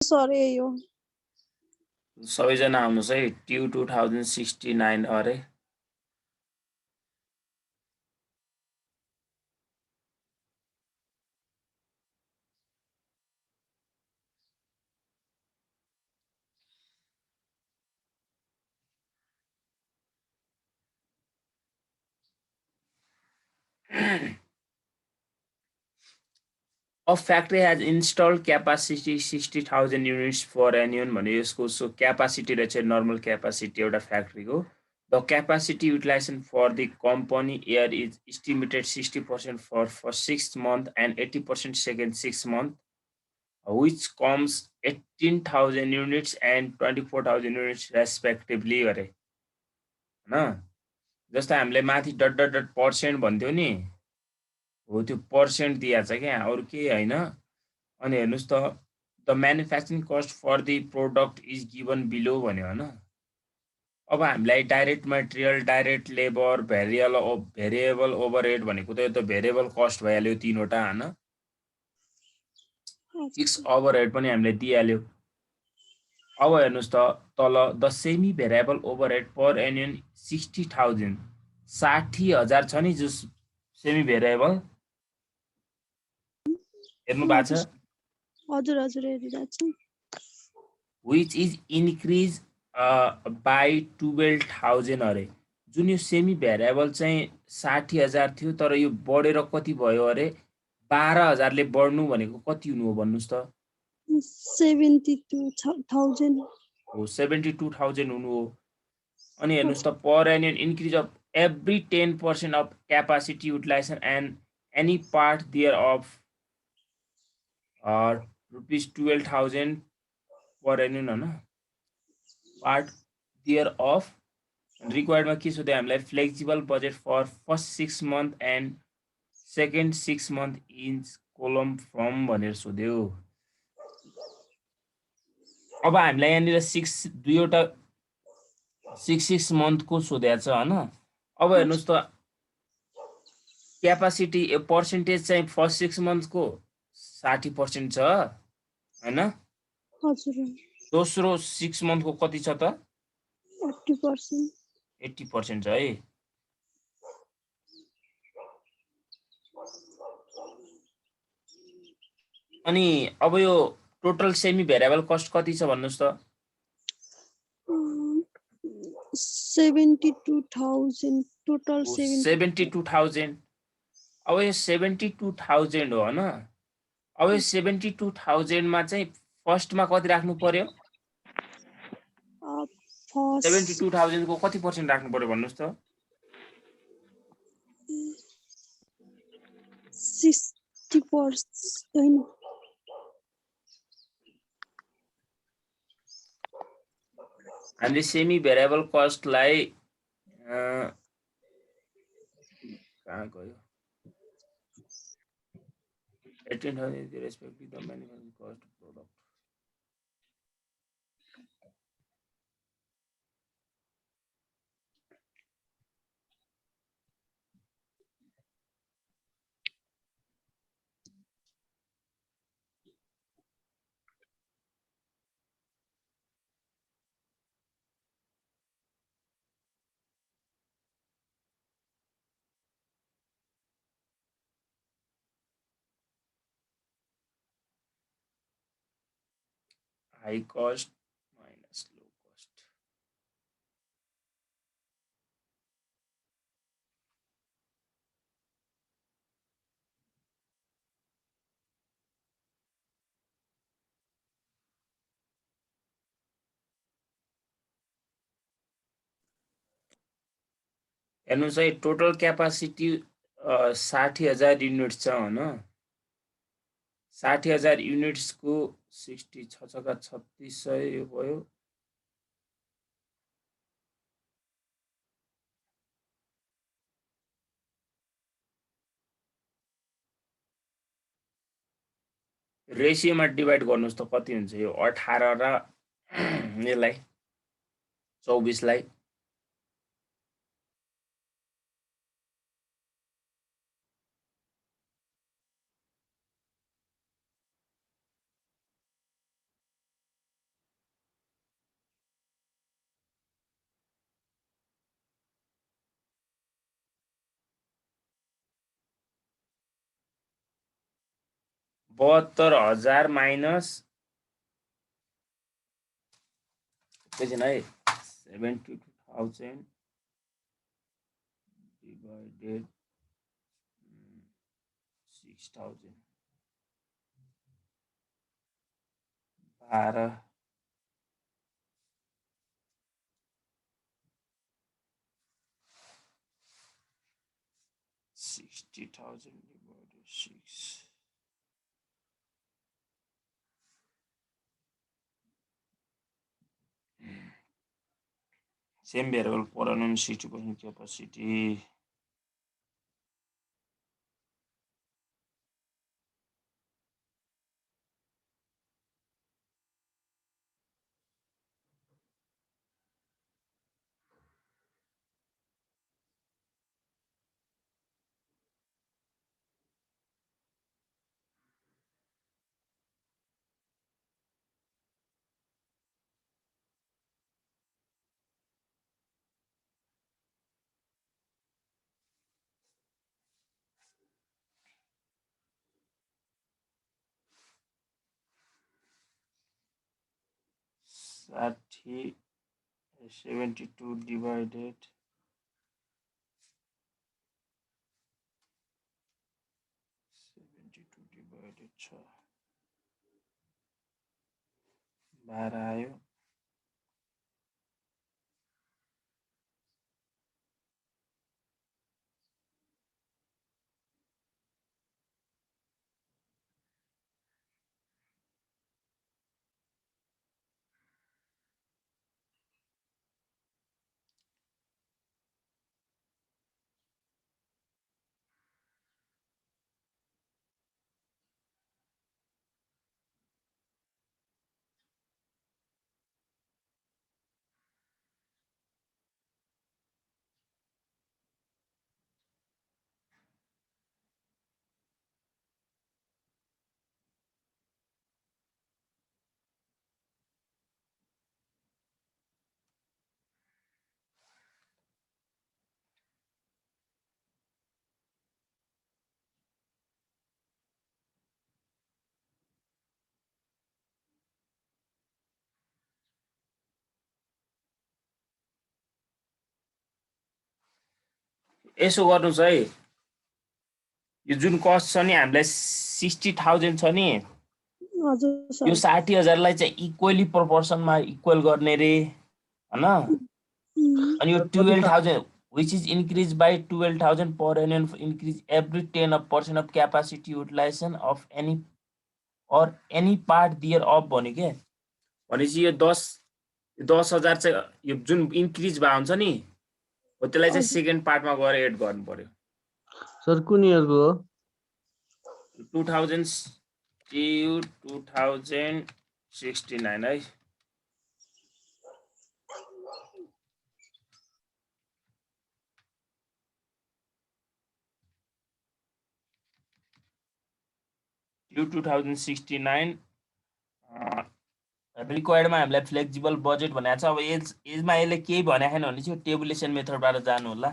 Sir यही हो सबैजना आउनुहोस् है ट्यु 2069 अरे A factory has installed capacity 60,000 units for annum भने यसको सो क्यापासिटी रहेछ नर्मल क्यापासिटी एउटा फ्याक्ट्रीको the capacity utilisation for the company year is estimated 60% for first 6 month and 80% second 6 month which comes 18,000 units and 24,000 units respectively अरे हैन जस्तो हामीले माथि डट डट डट पर्सेन्ट भन्थ्यो नि हो त्यो पर्सेन्ट दिएको छ क्या अरू केही होइन अनि हेर्नुहोस् त the manufacturing cost for the product is given below भन्यो होइन अब हामीलाई direct material direct labour variable overhead भनेको त यो त भेरिएबल कस्ट भइहाल्यो तीनवटा होइन फिक्स ओभरहेड पनि हामीले दिइहाल्यो अब हेर्नुहोस् त तल the semi variable overhead per annual 60,000 60,000 छ नि जो सेमी भेरिएबल हेर्नु भएको छ हजुर हजुर हेरिरहेको छु which is increase by 12,000 अरे जुन यो सेमी भेरिएबल चाहिँ 60,000 थियो तर यो बढेर कति भयो अरे 12,000 ले बढ्नु भनेको कति हुनु हो भन्नुहोस् त 72,000 हो 72,000 हुनु हो अनि हेर्नुहोस् त per annual increase of every 10% of capacity utilisation and any part there of rupees 12,000 per annual होइन पार्ट देयर अफ रिक्वायर्डमा के सोध्यो हामीलाई flexible budget for first 6 month and second 6 month inch column from भनेर सोध्यो अब हामीलाई यहाँनिर दुईवटा 6 मन्थको सोधेको छ होइन अब हेर्नुहोस् त क्यापासिटी पर्सेन्टेज चाहिँ फर्स्ट 6 मन्थको 60% छ होइन हजुर दोस्रो 6 मन्थको कति छ त 80% 80% छ है अनि अब यो टोटल सेमी भेरिएबल कस्ट कति छ भन्नुहोस् त 72,000 टोटल 72,000 अब यो 72,000 हो होइन अब यो 72,000 मा चाहिँ फर्स्टमा कति राख्नु पर्यो 72,000 को कति पर्सेन्ट राख्नु पर्यो भन्नुहोस् त 60% हैन हामीले सेमी भेरिएबल कस्टलाई कहाँ गयो 18,000 respective the manufacturing cost product high cost minus low cost हेर्नुहोस् है टोटल क्यापासिटी 60,000 युनिट छ होइन 60,000 युनिट्सको 60 छ 3600 भयो रेसियोमा डिभाइड गर्नुहोस् त कति हुन्छ यो 18 र यसलाई 24 लाई 72,000 माइनस एकैछिन है 72,000 divided 6,000 12 60,000 divided 6 same variable per annum 60% capacity साठी 72 divided 6 12 आयो यसो गर्नुस् है यो जुन कस्ट छ नि हामीलाई 60,000 छ नि हजुर यो सर 60,000 लाई चाहिँ इक्वली प्रोपोर्सनमा इक्वल गर्ने रे हैन अनि यो 12,000 which is increased by 12,000 per annum increase every 10% of capacity utilization of any part thereof भन्यो के भनेपछि यो 10,000 चाहिँ यो जुन इन्क्रिज भए हुन्छ नि हो त्यसलाई चाहिँ सेकेन्ड पार्टमा गएर एड गर्नु पर्यो सर कुन इयरको हो 2069 है यो 2069 रिक्वायर्डमा हामीलाई फ्लेक्सिबल बजेट भनेको छ अब एजमा यसले केही भनेको छैन भने चाहिँ टेबुलेसन मेथडबाट जानु होला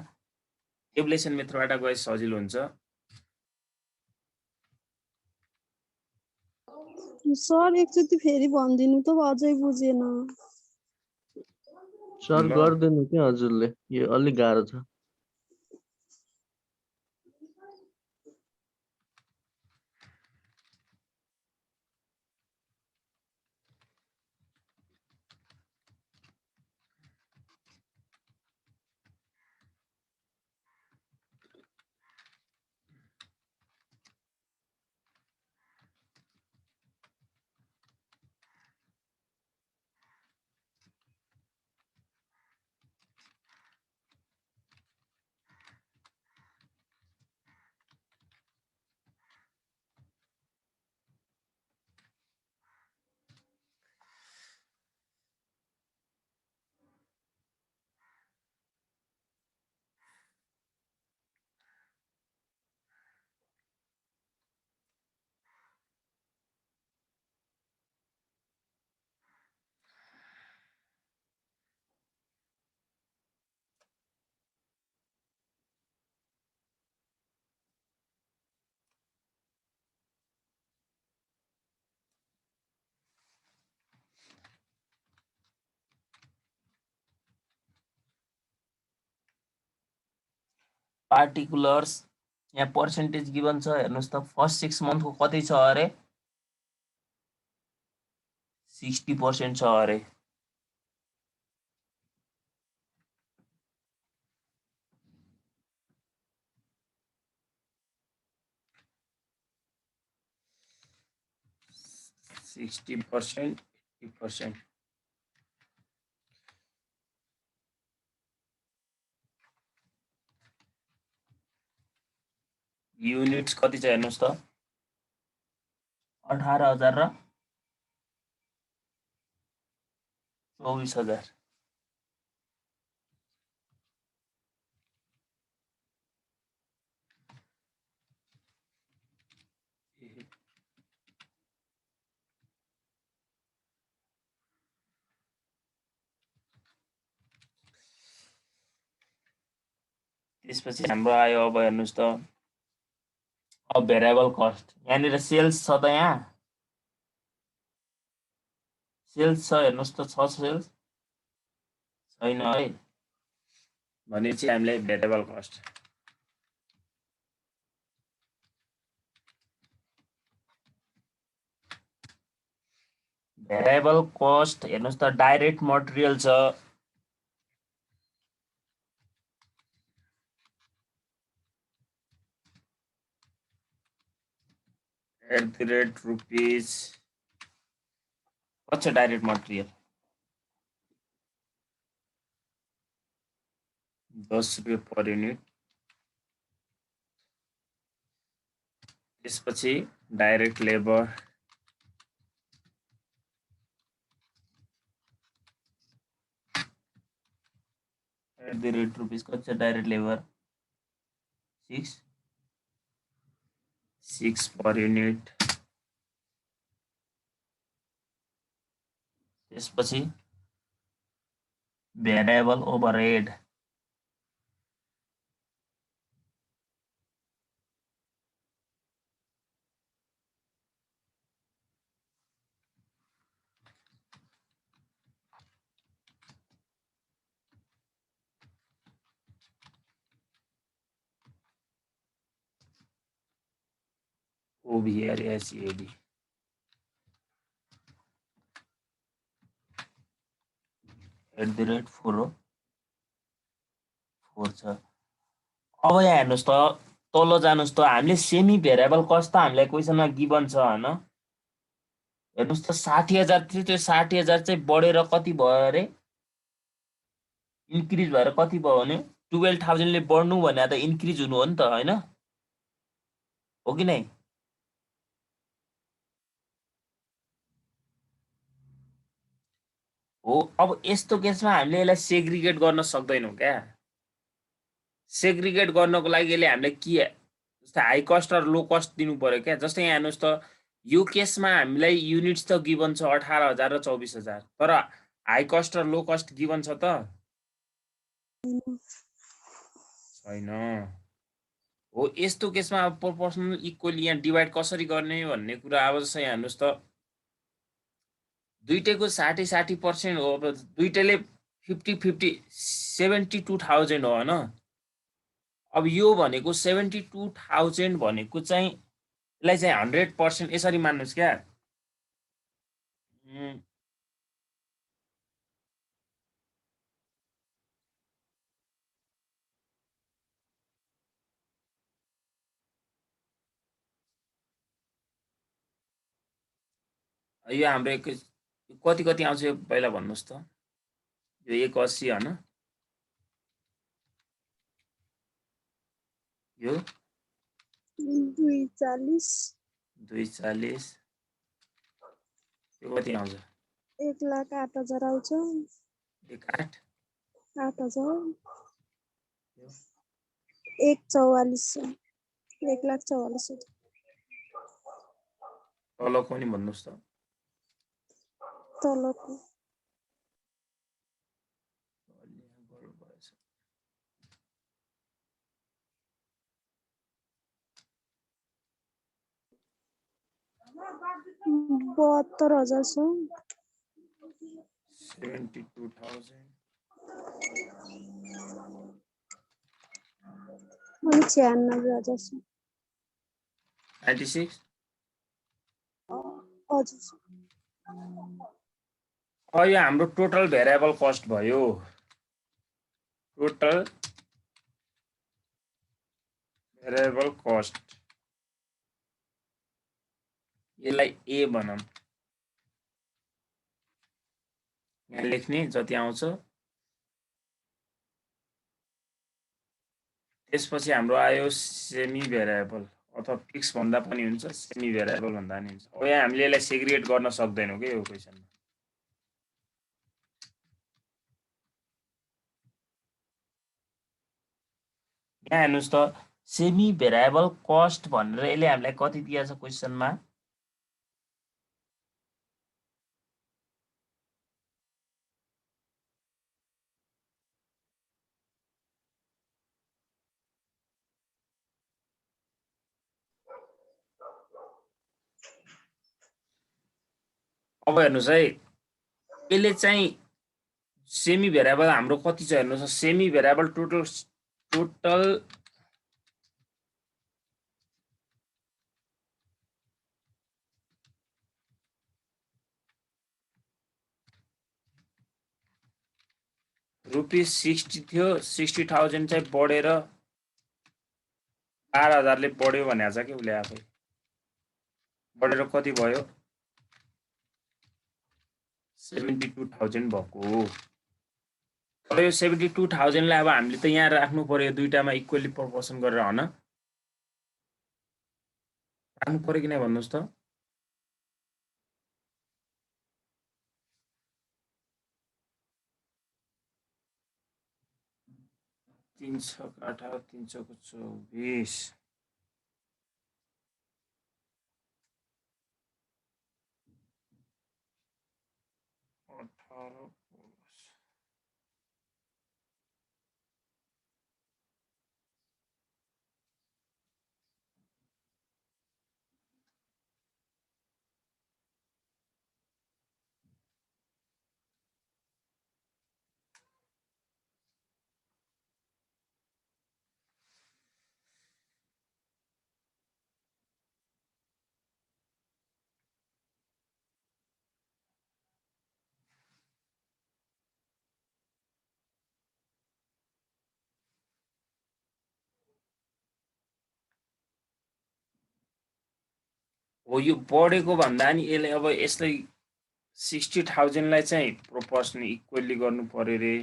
टेबुलेसन मेथडबाट गए सजिलो हुन्छ सर एकचोटि फेरि भनिदिनु त अझै बुझेन सर ल। गर्दैन के हजुरले यो अलि गाह्रो छ पार्टिकुलर्स यहाँ पर्सेन्टेज गिभन छ हेर्नुस् त फर्स्ट 6 मन्थ को कति छ अरे 60% छ अरे %, 80%. युनिट्स कति छ हेर्नुस् त 18,000 र 24,000 त्यसपछि हाम्रो आयो अब हेर्नुस् त अब भेरिएबल कस्ट यहाँनिर सेल्स छ त यहाँ सेल्स छ हेर्नुस् त छ सेल्स छैन है भनेपछि हामीलाई भेरिएबल कस्ट भेरिएबल कस्ट हेर्नुस् त डाइरेक्ट मटेरियल छ ₹rupees कति छ डाइरेक्ट मटेरियल 10 रुपैयाँ पर युनिट त्यसपछि डाइरेक्ट लेबर ₹rupees कति छ डाइरेक्ट लेबर 6 पर युनिट त्यसपछि भेरिएबल ओभरहेड OVRSAD @404 छ अब यहाँ हेर्नुस् त तल जानुस् त हामीले सेमी भेरिएबल कस्ट त हामीलाई क्वेशनमा गिभन छ हैन हेर्नुस् त 60,000 थियो त्यो 60,000 चाहिँ बढेर कति भयो अरे इन्क्रिज भएर कति भयो भने 12,000 ले बढ्नु भने त इन्क्रिज हुनु हो नि त हैन हो कि नै हो अब यस्तो केसमा हामीले यसलाई सेग्रिगेट गर्न सक्दैनौं क्या सेग्रिगेट गर्नको लागि यसले हामीलाई के जस्तै हाई कस्ट र लो कस्ट दिनु पर्यो क्या जस्तै यहाँ हेर्नुस् त यो केसमा हामीलाई युनिट्स त गिभन छ 18,000 र 24,000 तर हाई कस्ट र लो कस्ट गिभन छ त छैन हो यस्तो केसमा अब प्रोपोर्सनल इक्वली यहाँ डिभाइड कसरी गर्ने भन्ने कुरा अब जस्तै यहाँ हेर्नुस् त दुईटैको 60% हो अब दुईटैले 50 72,000 हो हैन अब यो भनेको 72,000 भनेको चाहिँ यसलाई चाहिँ 100% यसरी मान्नुस् क्या यो हाम्रो कति आउँछ यो पहिला भन्नुस् त यो 180 हैन यो 240 यो कति आउँछ 1,08,000 आउँछ 1,08,000 8,000 1,44,000 1,44,000 तलको नि भन्नुस् त तलको $72,000 छ 72,000 अनि 96,000 छ 96 हजुर सर यो हाम्रो टोटल भेरिएबल कस्ट भयो टोटल भेरिएबल कस्ट यसलाई ए भनौं यहाँ लेख्ने जति आउँछ त्यसपछि हाम्रो आयो सेमी भेरिएबल अथवा फिक्स भन्दा पनि हुन्छ सेमी भेरिएबल भन्दा पनि हुन्छ अब यहाँ हामीले यसलाई सेग्रिगेट गर्न सक्दैनौं के यो क्वेशनमा यहाँ हेर्नुस् त सेमी भेरिएबल कस्ट भनेर यसले हामीलाई कति दिएको छ क्वेशनमा अब हेर्नुस् है यसले चाहिँ सेमी भेरिएबल हाम्रो कति छ हेर्नुस् सेमी भेरिएबल टोटल ₹60 थियो 60,000 चाहिँ बढेर 12,000 ले बढ्यो भनेको छ कि उले आफै बढेर कति भयो 72,000 भएको अब यो 72,000 लाई अब हामीले त यहाँ राख्नु पर्यो दुईटामा इक्वली प्रोपोर्सन गरेर हैन राख्नु पर्यो कि नै भन्नुस् त तीन छक 18 3 चौक 24 18 हो यो बढेको भन्दा नि यसले अब यसलाई 60,000 लाई चाहिँ प्रोपोर्सन इक्वली गर्नु पर्यो रे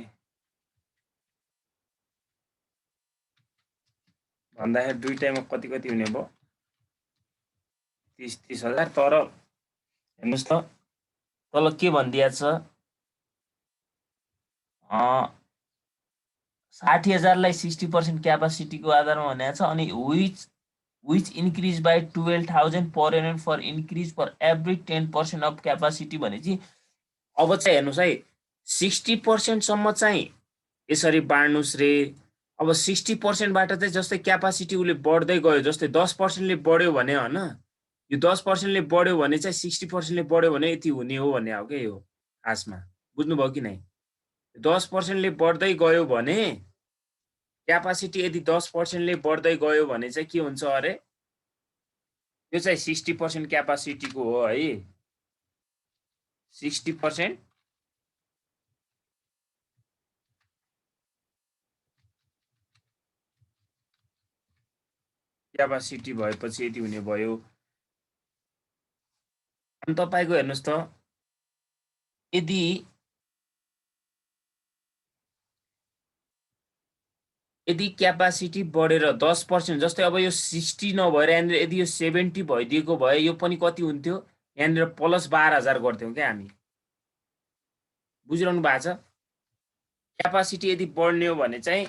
भन्दाखेरि दुईटैमा कति कति हुने भयो 30,000 तर हेर्नुस् त तल के भन्दिया छ 60,000 लाई 60% क्यापासिटीको आधारमा भनेको छ अनि which increase by 12,000 per annum for increase for every 10% of capacity भनेपछि अब चाहिँ हेर्नुस् है 60% सम्म चाहिँ यसरी बाड्नुस् रे अब 60% बाट चाहिँ जस्तै क्यापासिटी उले बढ्दै गयो जस्तै 10% ले बढ्यो भने हैन यो 10% ले बढ्यो भने चाहिँ 60% ले बढ्यो भने यति हुने हो भन्ने हो के यो खासमा बुझ्नु भयो कि नै 10% ले बढ्दै गयो भने क्यापासिटी यदि 10% ले बढ्दै गयो भने चाहिँ के हुन्छ अरे यो चाहिँ 60% क्यापासिटीको हो है 60% क्यापासिटी भएपछि यति हुने भयो अनि तपाईको हेर्नुस् त यदि क्यापासिटी बढेर 10% जस्तै अब यो 60 नभएर यहाँनिर यदि यो 70 भइदिएको भए यो पनि कति हुन्थ्यो यहाँनिर प्लस 12,000 गर्थ्यौं के हामी बुझिरहनु भएको छ क्यापासिटी यदि बढ्ने हो भने चाहिँ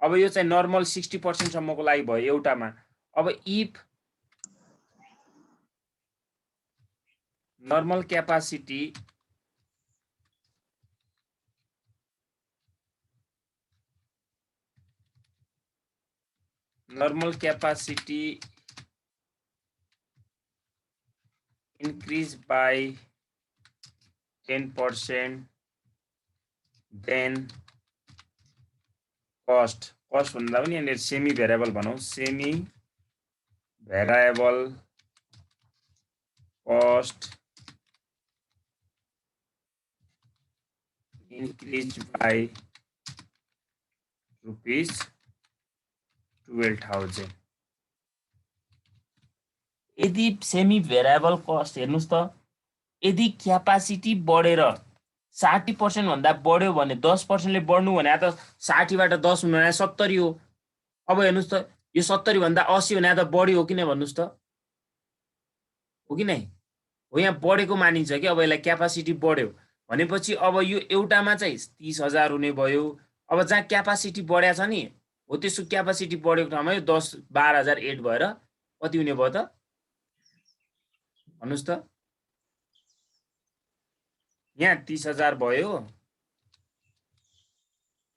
अब यो चाहिँ नर्मल 60% सम्मको लागि भयो एउटामा अब if normal capacity increase by 10% then cost cost भन्दा पनि यहाँनिर सेमी भेरिएबल भनौँ semi variable cost increased by rupees 12,000 यदि सेमी भेरिएबल कस्ट हेर्नुस् त यदि क्यापासिटी बढेर 60% भन्दा बढ्यो भने 10% ले बढ्नु भने त 60 बाट 10 हुनु भने 70 हो अब हेर्नुस् त यो 70 भन्दा 80 भने त बढी हो कि नै भन्नुस् त हो कि नै हो यहाँ बढेको मानिन्छ कि अब यसलाई क्यापासिटी बढ्यो भनेपछि अब यो एउटामा चाहिँ 30,000 हुने भयो अब जहाँ क्यापासिटी बढ्या छ नि हो त्यसको क्यापासिटी बढेको ठाउँमा यो 10 12,000 एड भएर कति हुने भयो त भन्नुस् त यहाँ 30,000 भयो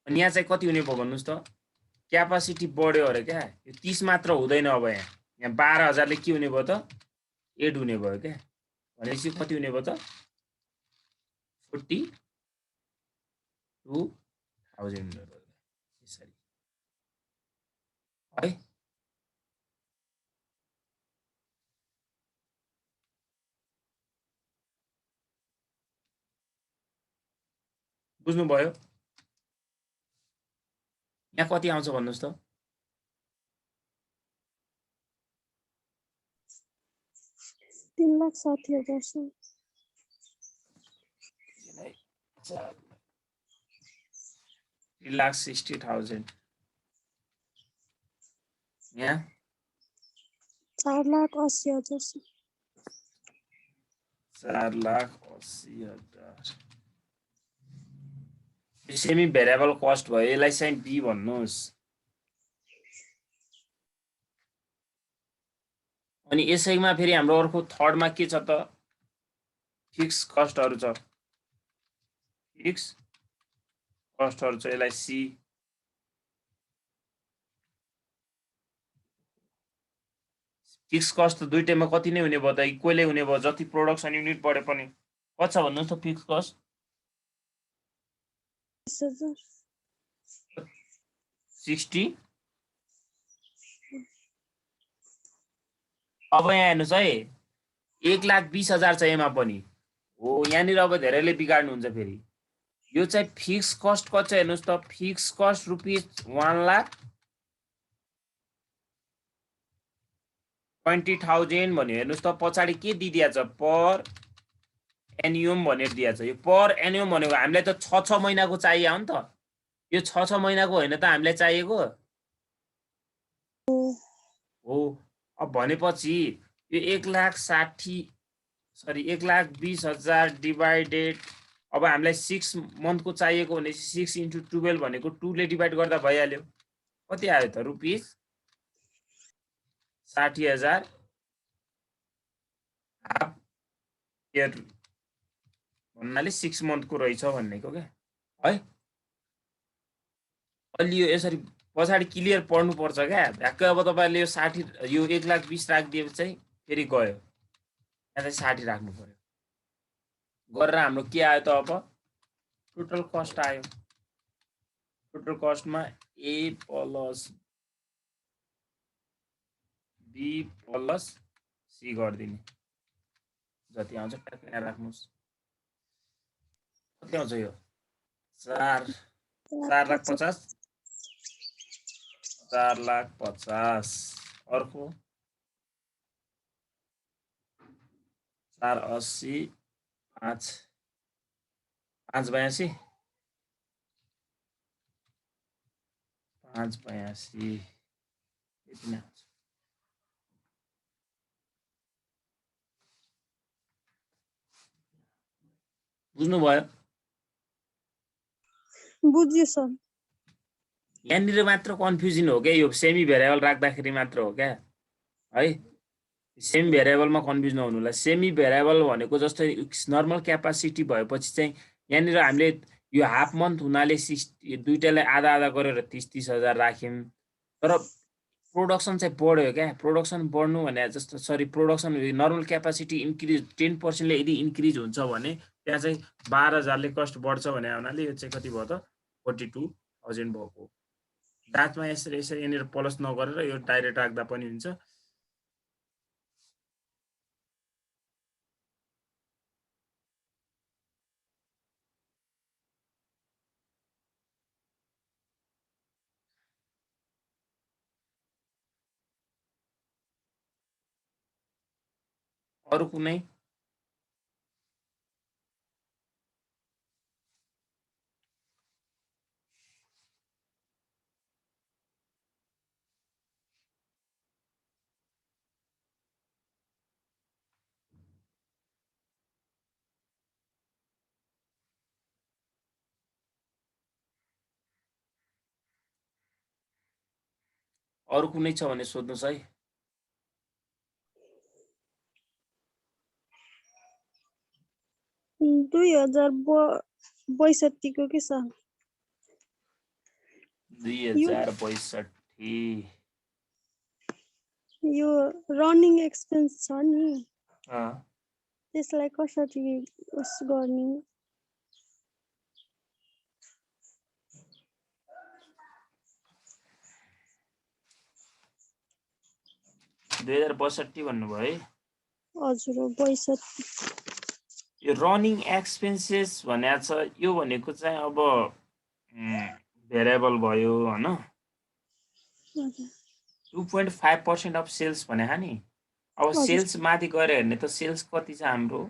अनि यहाँ चाहिँ कति हुने भयो भन्नुस् त क्यापासिटी बढ्यो अरे क्या यो 30 मात्र हुँदैन अब यहाँ 12,000 ले के हुने भयो त एड हुने भयो क्या भनेपछि कति हुने भयो त 42,000 यसरी है बुझ्नुभयो यहाँ कति आउँछ भन्नुस् त 3,60,000 3,60,000 यहाँ 4,80,000 4,80,000 सेमी भेरिएबल कस्ट भयो यसलाई चाहिँ बी भन्नुस् अनि यसैमा फेरि हाम्रो अर्को थर्डमा के छ त फिक्स कस्टहरु छ फिक्स कस्टहरु छ यसलाई सी फिक्स कस्ट दुईटैमा कति नै हुने भयो त इक्वलै हुने भयो जति प्रोडक्सन युनिट बढे पनि कति छ भन्नुस् त फिक्स कस्ट 60 अब यहाँ हेर्नुस् है 1,20,000 छ यसमा पनि हो यहाँनिर अब धेरैले बिगाड्नु हुन्छ फेरि यो चाहिँ फिक्स कस्ट कति छ हेर्नुस् त फिक्स कस्ट रुपीज 1,20,000 भन्यो हेर्नुस् त पछाडी के दिदिया छ पर एन्युम भनेर दिया छ यो पर एन्युम भनेको हामीलाई त 6 महिनाको चाहियो हो नि त यो 6 महिनाको हैन त हामीलाई चाहिएको हो अब भनेपछि यो 1,20,000 डिवाइडेड अब हामीलाई 6 मन्थको चाहिएको भने 6 × 12 भनेको 2 ले डिवाइड गर्दा भइहाल्यो कति आयो त रुपीस 60,000 हाफ इयर भन्नाले 6 मन्थको रहेछ भन्नेको क्या है अलि यो यसरी पछाडी क्लियर पढ्नु पर्छ क्या भ्याक्कै अब तपाईहरुले यो 60 यो 1,20,000 राखिदिएपछि चाहिँ फेरि गयो यहाँ चाहिँ 60 राख्नु पर्यो गरेर हाम्रो के आयो त अब टोटल कस्ट आयो टोटल कस्टमा A + B + C गर्दिने जति आउँछ ट्याक्कै यहाँ राख्नुस् कति आउँछ यो 4,50,000 4,50,000 अर्को 4,80 5,82 5,82 यति नै आउँछ बुझ्नुभयो बुझ्यो सर यहाँनिर मात्र कन्फ्युजन हो क्या यो सेमी भेरिएबल राख्दाखेरि मात्र हो क्या है सेमी भेरिएबलमा कन्फ्युज नहुनुलाई सेमी भेरिएबल भनेको जस्तै नर्मल क्यापासिटी भएपछि चाहिँ यहाँनिर हामीले यो हाफ मन्थ हुनाले दुईटालाई आधा आधा गरेर 30,000 राख्यौं तर प्रोडक्सन चाहिँ बढ्यो क्या प्रोडक्सन बढ्नु भने जस्तो sorry production normal capacity increase 10% ले यदि इन्क्रिज हुन्छ भने त्यहाँ चाहिँ 12,000 ले कस्ट बढ्छ भने हुनाले यो चाहिँ कति भयो त 42,000 भएको दाँतमा यसरी यसरी यहाँनिर प्लस नगरेर यो डाइरेक्ट राख्दा पनि हुन्छ। अरू कुनै? अरू कुनै छ भने सोध्नुहोस् है। 2062 को के छ 2062 यो रनिङ एक्सपेन्स छ नि अँ त्यसलाई कसरी उस गर्ने 2062 भन्नुभयो है। हजुर हो 62 यो रनिङ एक्सपेन्सेस भनेको छ, यो भनेको चाहिँ अब भेरिएबल भयो हैन। हजुर 2.5% अफ सेल्स भनेको नि। अब हजुर। सेल्स माथि गएर हेर्ने त सेल्स कति छ हाम्रो?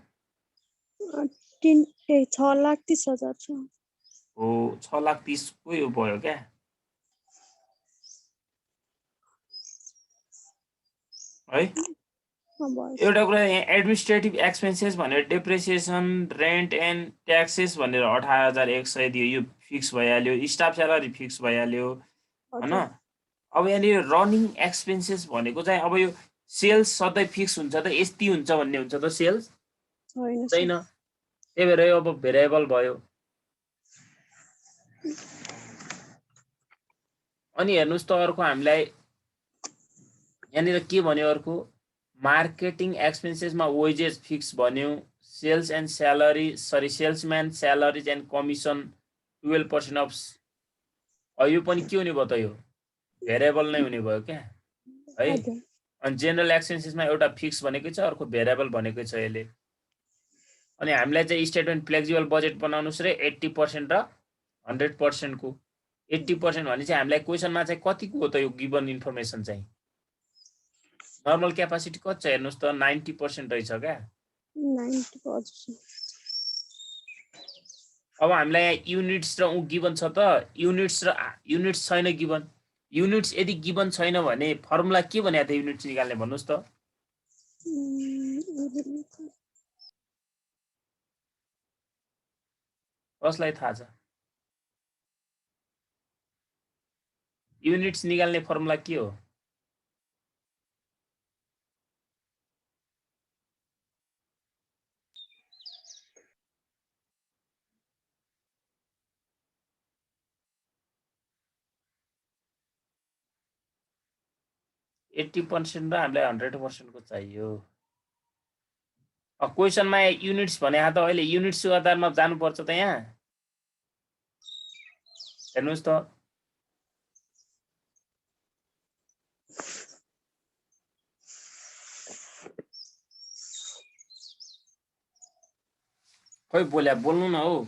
6,30,000 छ हो 6,30,000 को यो भयो क्या। है एउटा कुरा यहाँ एडमिनिस्ट्रेटिभ एक्सपेन्सेस भनेर डेप्रिसिएसन रेन्ट एन्ड ट्याक्सेस भनेर 18,100 दियो, यो फिक्स भइहाल्यो। स्टाफ स्यालेरी फिक्स भइहाल्यो हैन। अब यहाँनिर रनिङ एक्सपेन्सेस भनेको चाहिँ अब यो सेल्स सधैँ फिक्स हुन्छ त यति हुन्छ भन्ने हुन्छ त सेल्स हुँदैन। त्यही भएर यो अब भेरिएबल भयो। अनि हेर्नुस् त अर्को हामीलाई यहाँनिर के भन्यो अर्को मार्केटिङ एक्सपेन्सेसमा वेजेस फिक्स भन्यो, sales and salary salesman salaries and commission 12% of. यो पनि के हुने भयो त यो भेरिएबल नै हुने भयो क्या है। अनि जेनरल एक्सपेन्सेसमा एउटा फिक्स भनेकै छ अर्को भेरिएबल भनेकै छ यसले। अनि हामीलाई चाहिँ स्टेटमेन्ट फ्लेक्सिबल बजेट बनाउनुस् रे 80% र 100% को। 80% भने चाहिँ हामीलाई क्वेसनमा चाहिँ कतिको हो त यो गिभन इन्फर्मेसन चाहिँ? नर्मल क्यापासिटी कति छ हेर्नुस् त 90% रहेछ क्या। 90%। अब हामीलाई यहाँ युनिट्स र गिभन छ त युनिट्स छैन गिभन। युनिट्स यदि गिभन छैन भने फर्मुला के भने त युनिट्स निकाल्ने भन्नुस् त? कसलाई थाहा छ? युनिट्स निकाल्ने फर्मुला के हो? एट्टी % र हामीलाई 100% को चाहियो। क्वेसनमा युनिट्स भने त अहिले युनिट्सको आधारमा जानुपर्छ त यहाँ। हेर्नुस् त खोइ बोल्नु न हौ।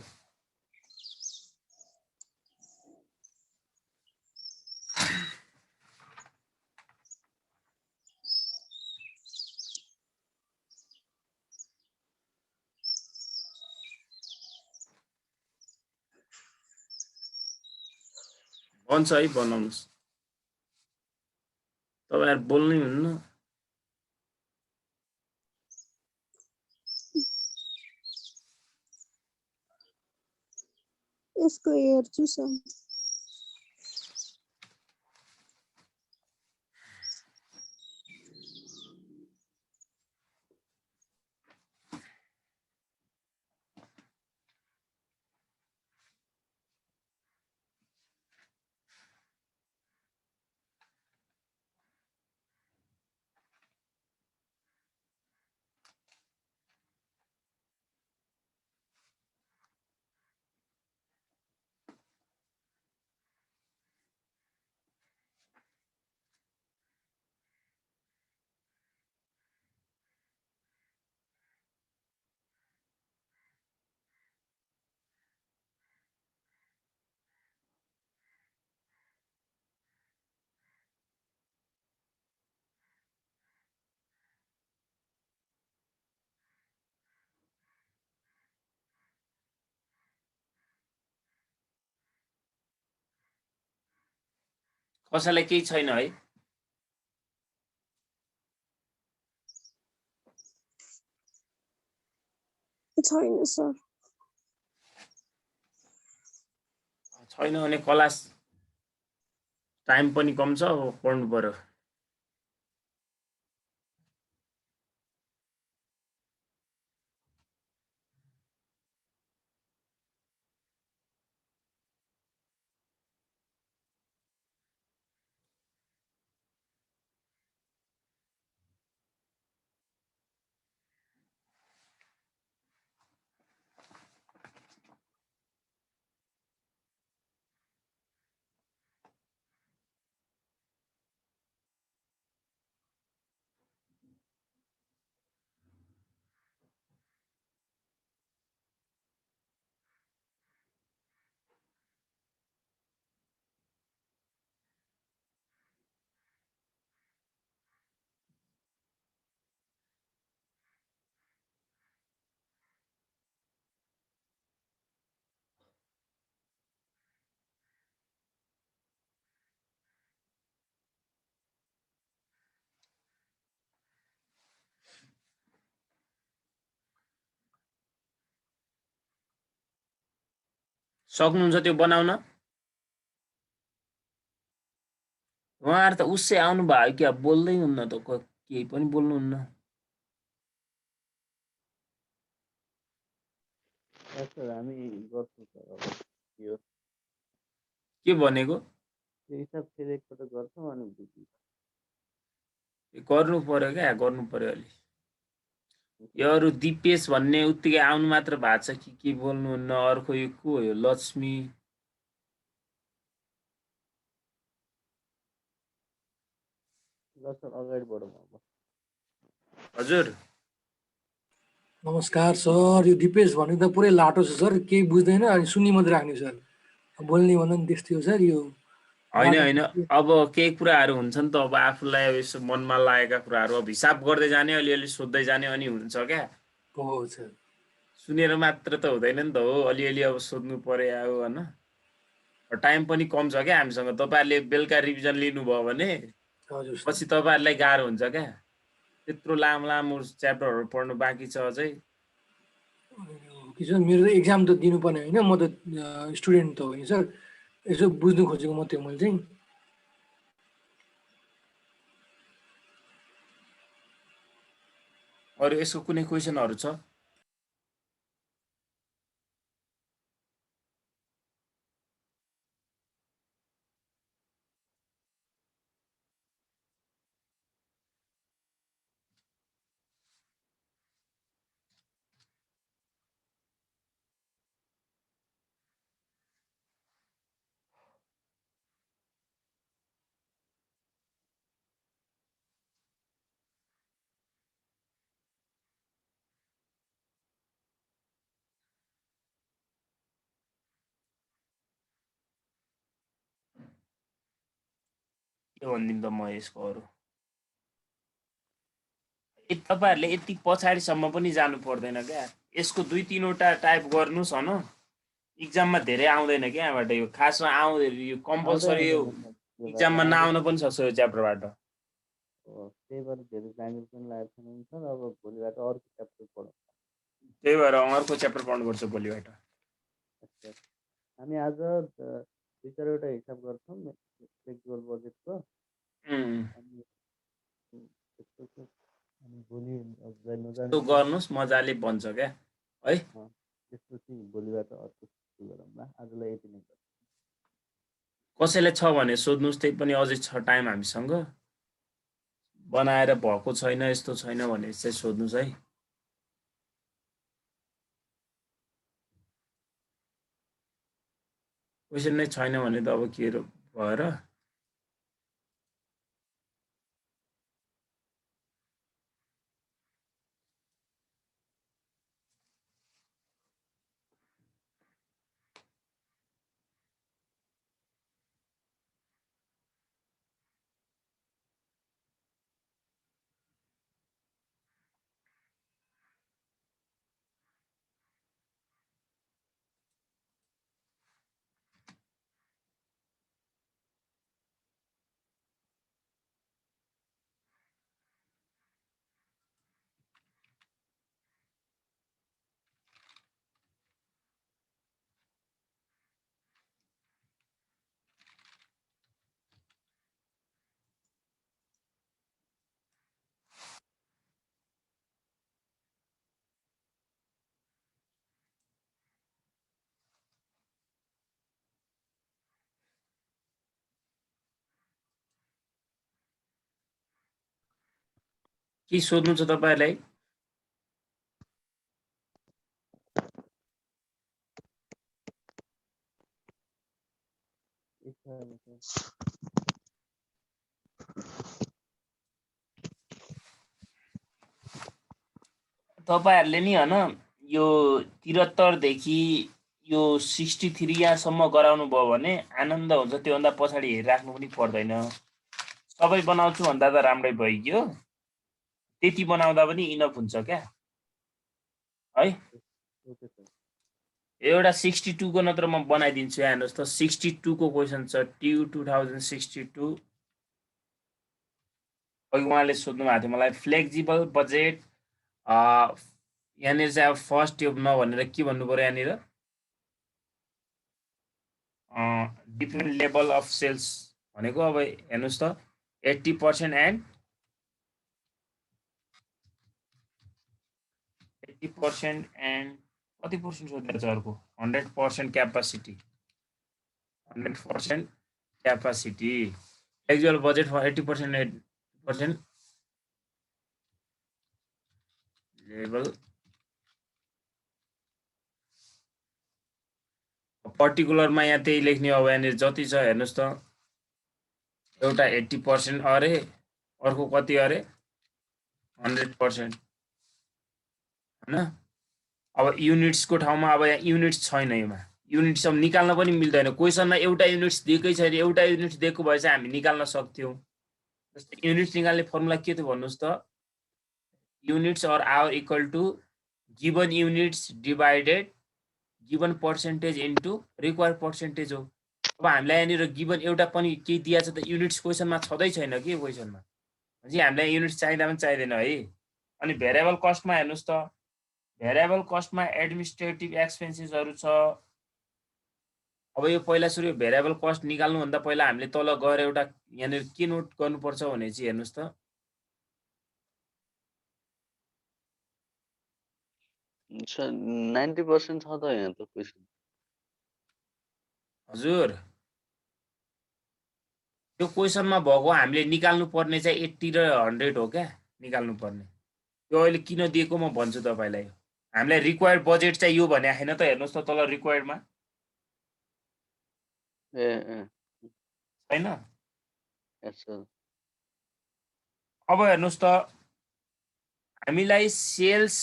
भन्छ है बनाउनुस्। तपाईहरु बोल्नै हुन्न। यसको हेर्छु सर। कसैलाई केही छैन है? छैन सर। छैन भने क्लास टाइम पनि कम छ, अब पढ्नु पर्यो। सक्नुहुन्छ त्यो बनाउन? उहाँहरू त उसै आउनु भयो क्या, बोल्दै हुन्न त, केही पनि बोल्नुहुन्न। सर हामी गर्छौँ सर अब यो के भनेको? त्यो हिसाब फेरि एकपल्ट गर्छौँ अनि बुझ्छौँ। गर्नु पर्यो क्या, गर्नु पर्यो अलि। यो अरू दिपेश भन्ने उत्तिकै आउनु मात्र भएको छ कि के बोल्नुहुन्न। अर्को यो को हो, यो लक्ष्मी? ल सर अगाडि बढौँ अब। हजुर नमस्कार सर, यो दिपेश भन्ने त पुरै लाटो छ सर, केही बुझ्दैन अनि सुन्ने मात्रै राख्ने सर। बोल्ने भन्दा नि त्यस्तै हो सर यो। होइन होइन, अब केही कुराहरू हुन्छ नि त, अब आफूलाई अब यसो मनमा लागेका कुराहरू अब हिसाब गर्दै जाने, अलिअलि सोध्दै जाने अनि हुन्छ क्या। हो सर। सुनेर मात्र त हुँदैन नि त, हो अलिअलि अब सोध्नु पर्यो हो होइन। टाइम पनि कम छ क्या हामीसँग। तपाईँहरूले बेलुका रिभिजन लिनुभयो भने हजुर सर। पछि तपाईँहरूलाई गाह्रो हुन्छ क्या। त्यत्रो लामो लामो च्याप्टरहरू पढ्नु बाँकी छ अझै। कि सर मेरो त एक्जाम त दिनुपर्ने होइन, म त स्टुडेन्ट त होइन सर, यसो बुझ्नु खोजेको मात्रै मैले चाहिँ। अरू यसको कुनै क्वेसनहरू छ? के भनिदिउँ त म यसको अरू? तपाईँहरूले यति पछाडिसम्म पनि जानु पर्दैन क्या। यसको 2-3वटा टाइप गर्नुहोस् होइन, इक्जाममा धेरै आउँदैन क्या यहाँबाट। यो खासमा यो कम्पलसरी यो इक्जाममा नआउन पनि सक्छ यो च्याप्टरबाट। त्यही भएर धेरै ल्याङ्ग्वेज पनि लागेको छैन सर। अब भोलिबाट अर्को च्याप्टर पढौँ। त्यही भएर अर्को च्याप्टर पढ्नुपर्छ भोलिबाट। हामी आज 2-4वटा हिसाब गर्छौँ फ्लेक्सिबल बजेटको, अनि भोलि त्यो गर्नुहोस्, मजाले बन्छ क्या है। त्यसपछि भोलिबाट अर्को सुरु गरौँला। आजलाई यति नै गर्छौँ। कसैलाई छ भने सोध्नुहोस्, त्यही पनि अझै छ टाइम हामीसँग। बनाएर भएको छैन, यस्तो छैन भने चाहिँ सोध्नुहोस् है। क्वेसन नै छैन भने त अब के भएर। के सोध्नु छ तपाईहरुलाई? तपाईहरुले नि हैन यो 73 देखि यो 63 यहाँसम्म गराउनु भयो भने आनन्द हुन्छ। त्योभन्दा पछाडि हेरिराख्नु पनि पर्दैन। सबै बनाउँछु भन्दा त राम्रै भइगयो। त्यति बनाउँदा पनि इनफ हुन्छ क्या है। Okay sir. एउटा 62 को नत्र म बनाइदिन्छु। हेर्नुहोस् त 62 को क्वेसन छ ट्यु 2062। अघि उहाँले सोध्नु भएको थियो मलाई फ्लेक्सिबल बजेट यहाँनिर चाहिँ अब फर्स्ट यो नभनेर के भन्नु पर्यो यहाँनिर डिफ्रेन्ट लेभल अफ सेल्स भनेको अब हेर्नुहोस् त 80% एन्ड 80% एन्ड कति पर्सेन्ट सोधेको छ अर्को 100% capacity 100% capacity actual budget for 80% 80% level पर्टिकुलरमा यहाँ त्यही लेख्ने अब यहाँनिर जति छ हेर्नुहोस् त एउटा 80% अरे अर्को कति अरे 100% हैन। अब युनिट्सको ठाउँमा अब यहाँ युनिट्स छैन। यसमा युनिट्स अब निकाल्न पनि मिल्दैन। क्वेसनमा एउटा युनिट्स दिएकै छैन। एउटा युनिट्स दिएको भए चाहिँ हामी निकाल्न सक्थ्यौं। जस्तै युनिट्स निकाल्ने फर्मुला के थियो भन्नुस् त units are our equal to given units divided given percentage into required percentage हो। अब हामीलाई यहाँनिर गिवन एउटा पनि केही दिएको छ त युनिट्स क्वेसनमा छँदै छैन कि क्वेसनमा जी हामीलाई युनिट्स चाहिँदा पनि चाहिँदैन है। अनि भेरिएबल कस्टमा हेर्नुहोस् त भेरिएबल कस्टमा एडमिनिस्ट्रेटिभ एक्सपेन्सेसहरु छ। अब यो पहिला सुरु भेरिएबल कस्ट निकाल्नु भन्दा पहिला हामीले तल गएर एउटा यहाँनिर के नोट गर्नुपर्छ भने चाहिँ हेर्नुहोस् त सर 90% छ त यहाँ त क्वेसन। हजुर त्यो क्वेसनमा भएको हामीले निकाल्नु पर्ने चाहिँ 80 र 100 हो क्या निकाल्नु पर्ने। त्यो अहिले किन दिएको म भन्छु तपाईलाई। हामीलाई रिक्वायर्ड बजेट चाहिँ यो भने हैन त हेर्नुहोस् त तल रिक्वायर्डमा ए ए हैन। Yes sir. अब हेर्नुहोस् त हामीलाई सेल्स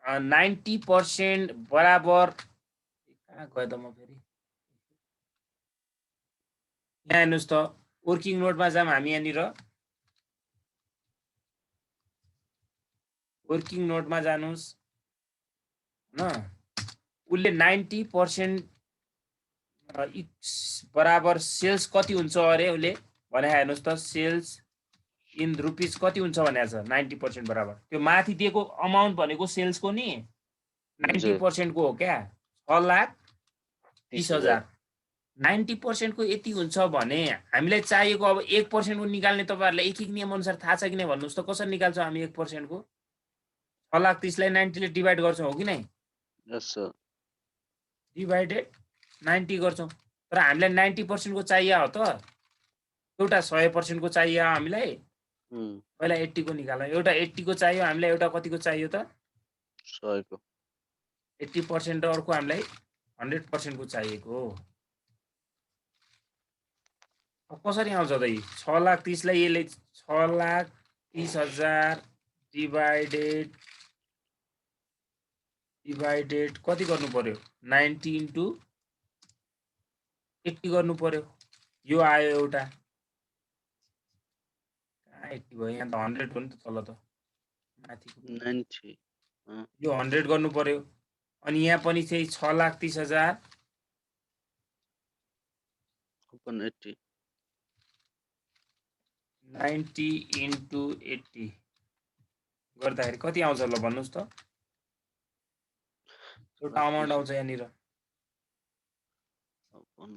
90% बराबर कहाँ गयो त म फेरि यहाँ हेर्नुहोस् त वर्किङ नोटमा जाम हामी यहाँनिर वर्किङ नोटमा जानुस् न उसले 90% बराबर सेल्स कति हुन्छ अरे उसले भने हेर्नुहोस् त सेल्स इन रुपीज कति हुन्छ भनेको छ 90% बराबर। त्यो माथि दिएको अमाउन्ट भनेको सेल्सको नि 90% को हो क्या 6,30,000। 90% को यति हुन्छ भने हामीलाई चाहिएको अब 1% को निकाल्ने तपाईहरुलाई एक एक नियम अनुसार थाहा छ कि नै भन्नुस् त कसरी निकाल्छौं हामी 1% को 6,30,000 लाई 90 ले डिवाइड गर्छौं हो कि नै। यस सर। डिवाइडेड 90 गर्छौं। तर हामीलाई 90% को चाहिए हो त एउटा 100% को चाहिए हामीलाई पहिला 80 को निकालौं। एउटा 80 को चाहियो हामीलाई एउटा कतिको चाहियो त 100 को 80% र अर्को हामीलाई 100% को चाहिएको हो। कसरी आउँछ त यी 6,30,000 लाई यसले 6,30,000 डिवाइडेड कति गर्नु पर्यो 90 इन्टु 80 गर्नु पर्यो। यो आयो एउटा 80 भयो यहाँ त 100 हो नि त तल त माथि 90 यो 100 गर्नु पर्यो। अनि यहाँ पनि चाहिँ 6,30,000 ओपन 80 90 इन्टु 80 गर्दाखेरि कति आउँछ ल भन्नुस् त। एउटा अमाउन्ट आउँछ यहाँनिर ओपन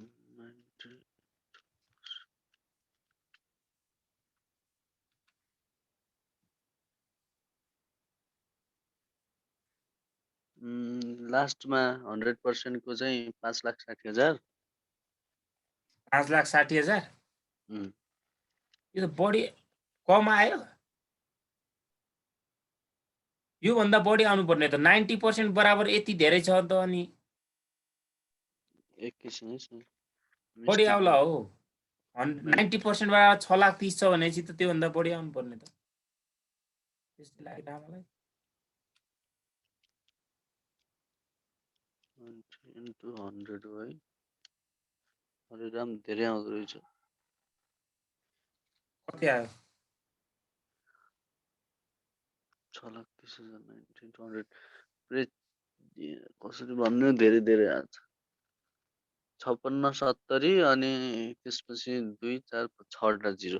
90 लास्टमा 100% को चाहिँ 5,60,000 5,60,000 यो त बढी कम आयो। योभन्दा बढी आउनुपर्ने त 90% बराबर यति धेरै छ त अनि एकैछिन है सर बढी मिस्टेक आउला भयो। हो 90% बराबर 6,30,000 छ भनेपछि त त्योभन्दा बढी आउनुपर्ने त त्यस्तै लाग्यो मलाई 90 into 100 हो है। अरे राम धेरै आउँदो रहेछ। कति आयो 6,30,000 90 into 100 कसरी भन्नु धेरै धेरै आछ। 56 70 अनि त्यसपछि 2 4 6वटा 0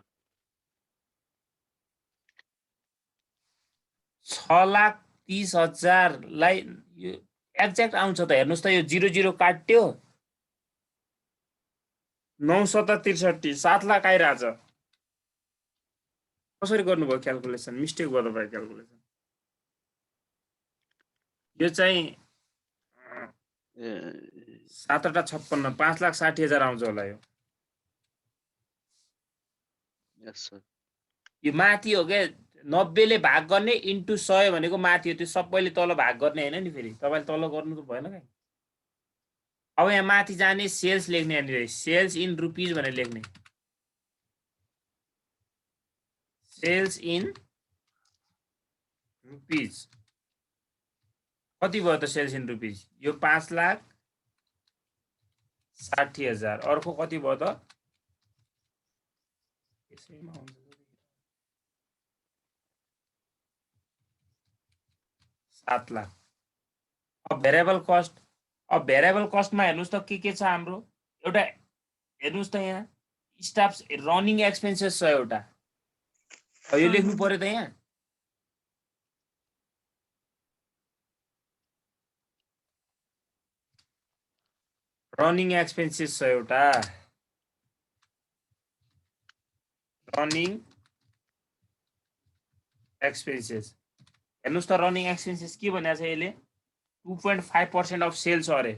6,30,000 लाई यो एक्ज्याक्ट आउँछ त हेर्नुस् त यो 00 काट्यो 9,63 7 लाख आइरहेछ कसरी गर्नुभयो क्याल्कुलेसन मिस्टेक भयो तपाईँ क्याल्कुलेसन यो चाहिँ 7 56 5,60,000 आउँछ होला यो यस सर यो माथि हो के 90 ले भाग गर्ने इन्टु 100 भनेको माथि हो त्यो सबैले तल भाग गर्ने हैन नि फेरि तपाईले तल गर्नु त भएन के अब यहाँ माथि जाने सेल्स लेख्ने यहाँनिर सेल्स इन रुपीज भनेर लेख्ने सेल्स इन रुपीज कति भयो त सेल्स इन रुपीज यो 5,60,000 अर्को कति भयो त यसैमा हुन्छ 7 लाख अब भेरिएबल कस्टमा हेर्नुस् त के छ हाम्रो एउटा हेर्नुस् त यहाँ स्टाफ रनिङ एक्सपेन्सेस छ एउटा यो लेख्नु पर्यो त यहाँ रनिङ एक्सपेन्सेस छ एउटा रनिङ एक्सपेन्सेस हेर्नुस् त रनिङ एक्सपेन्सेस के भनेको छ यसले 2.5% अफ सेल्स अरे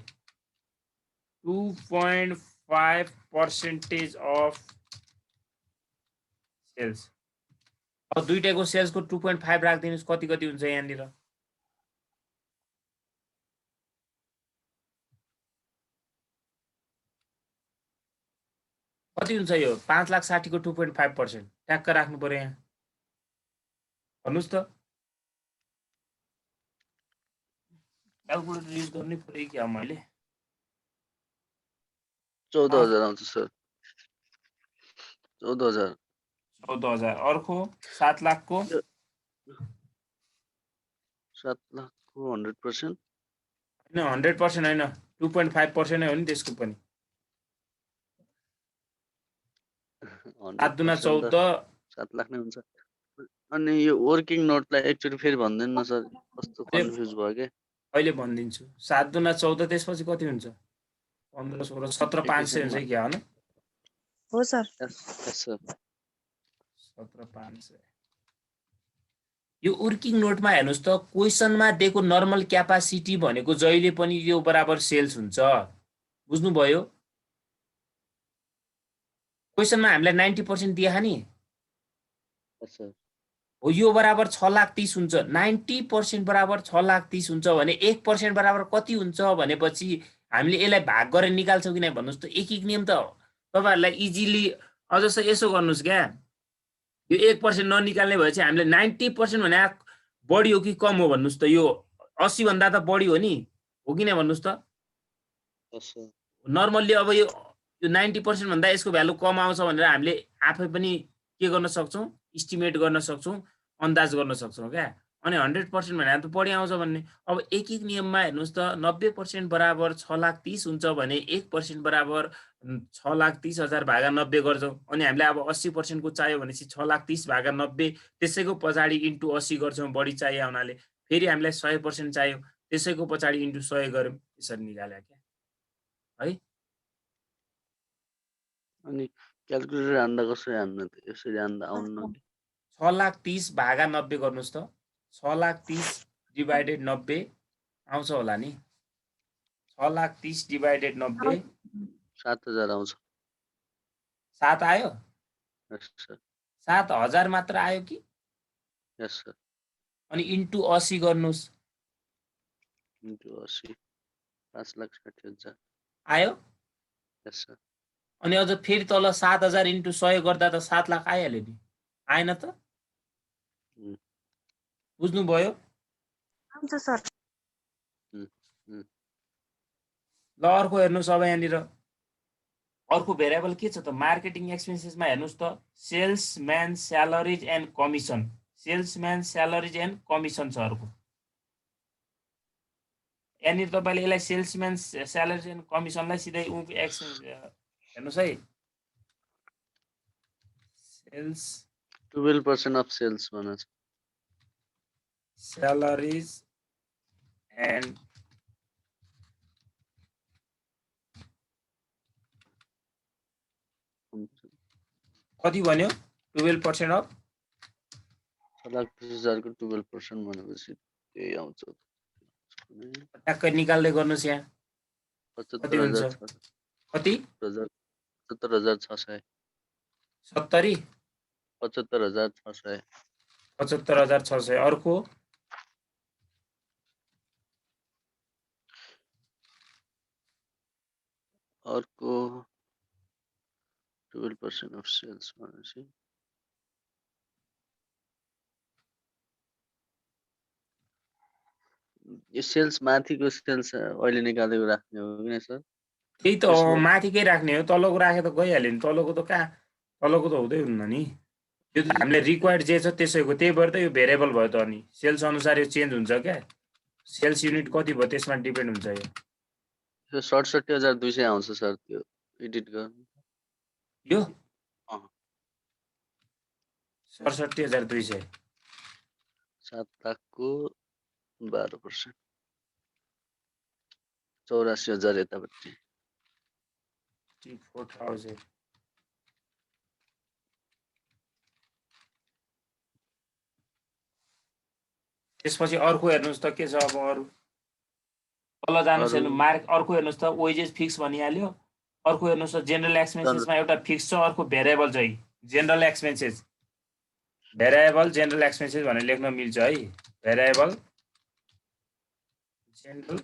2.5% अफ सेल्स अब दुईटैको सेल्सको 2.5 राख्दिनुस् कति कति हुन्छ यहाँनिर कति हुन्छ यो 5,60,000 को 2.5% ट्याक्क राख्नु पर्यो यहाँ भन्नुस् त क्याल्कुलेटर युज गर्नै पर्यो क्या मैले 14,000 आउँछ सर 14,000 14,000 अर्को 7 लाख को 7 लाख को 100% हैन 100% हैन 2.5% नै हो नि त्यसको पनि 7 दुना 14 7 लाख नै हुन्छ अनि यो वर्किङ नोटलाई एकचोटी फेरि भन्दैन न सर कस्तो कन्फ्युज भयो के अहिले भनिदिन्छु 7 दुना 14 त्यसपछि कति हुन्छ 15 16 17 500 हुन्छ क्या हैन हो सर यस सर 17 500 यो वर्किङ नोटमा हेर्नुस् त क्वेशनमा दिएको नर्मल क्यापासिटी भनेको जहिले पनि यो बराबर सेल्स हुन्छ बुझ्नुभयो क्वेशनमा हामीलाई 90% दिया नि सर हो यो बराबर 6,30,000 हुन्छ 90% बराबर 6,30,000 हुन्छ भने 1% बराबर कति हुन्छ भनेपछि हामीले यसलाई भाग गरेर निकाल्छौँ कि नै भन्नुस् त एक नियम त तपाईहरुलाई इजिली अझ यसो गर्नुस् क्या यो 1% ननिकाल्ने भएपछि हामीले 90% भने बढी हो कि कम हो भन्नुस् त यो 80 भन्दा त बढी हो नि हो कि नै भन्नुस् त नर्मल्ली अब यो 90% भन्दा यसको भ्यालु कम आउँछ भनेर हामीले आफै पनि के गर्न सक्छौं एस्टिमेट गर्न सक्छौं अन्दाज गर्न सक्छौं क्या अनि 100% भने त बढी आउँछ भन्ने अब एक नियममा हेर्नुस् त 90% बराबर 6,30,000 हुन्छ भने 1% बराबर 6,30,000 भागा 90 गर्छौं अनि हामीले अब 80% को चाहियो भनेपछि 6,30,000 भागा 90 त्यसैको पछाडी इन्टु 80 गर्छौं बढी चाहिए हुनाले फेरि हामीलाई 100% चाहियो त्यसैको पछाडी इन्टु 100 गर्यौं यसरी निकाल्या क्या है अनि क्याल्कुलेटर हान्दा कसरी हान्नु त यसरी हान्दा आउन्न 6,30,000 भागा 90 गर्नुस् त 6,30,000 डिवाइडेड 90 आउँछ होला नि 6,30,000 डिवाइडेड 90 7,000 आउँछ 7 आयो यस सर 7,000 मात्र आयो कि यस सर अनि इन्टु 80 गर्नुस् इन्टु 80 5,60,000 आयो यस सर अनि अझ फेरि तल 7,000 इन्टु 100 गर्दा त 7 लाख आइहाल्यो नि आएन त बुझ्नुभयो आउँछ सर ल अर्को हेर्नुहोस् अब यहाँनिर अर्को भेरिएबल के छ त मार्केटिङ एक्सपेन्सेसमा हेर्नुहोस् त salesman salaries and commission salesman salaries and commission छ अर्को यहाँनिर तपाईँले यसलाई सेल्सम्यान स्यालरिज एन्ड कमिसनलाई सिधै हेर्नुहोस् है सेल्स 12% अफ सेल्स भनेको छ salaries and कति भन्यो 12% अफ 7,20,000 को 12% भनेपछि त्यही आउँछ ट्याक्कै निकाल्दै गर्नुहोस् यहाँ कति हुन्छ 75,000 कति 75,600 70 75,600 75,600 अर्को अर्को 12% अफ सेल्स भनेपछि यो सेल्स माथिको सेल्स अहिले निकालेको राख्ने हो कि सर त्यही त माथिकै राख्ने हो तलको राखे त गइहाल्यो नि तलको त कहाँ तलको त हुँदै हुन्न नि यो त हामीले रिक्वायर्ड जे छ त्यसैको त्यही भएर त यो भेरिएबल भयो त अनि सेल्स अनुसार यो चेन्ज हुन्छ क्या सेल्स युनिट कति भयो त्यसमा डिपेन्ड हुन्छ यो 67,200 आउँछ सर त्यो एडिट गर्नु यो 67,200 7 लाखको 12% 84,000 यतापट्टि 4,000 त्यसपछि अर्को हेर्नुहोस् त के छ अब अरू तल जानुहोस् हेर्नु मार्क अर्को हेर्नुहोस् त वेजेस फिक्स भनिहाल्यो अर्को हेर्नुहोस् त जेनरल एक्सपेन्सेसमा एउटा फिक्स छ अर्को भेरिएबल चाहिँ general expenses variable general expenses भनेर लेख्न मिल्छ है भेरिएबल जेनरल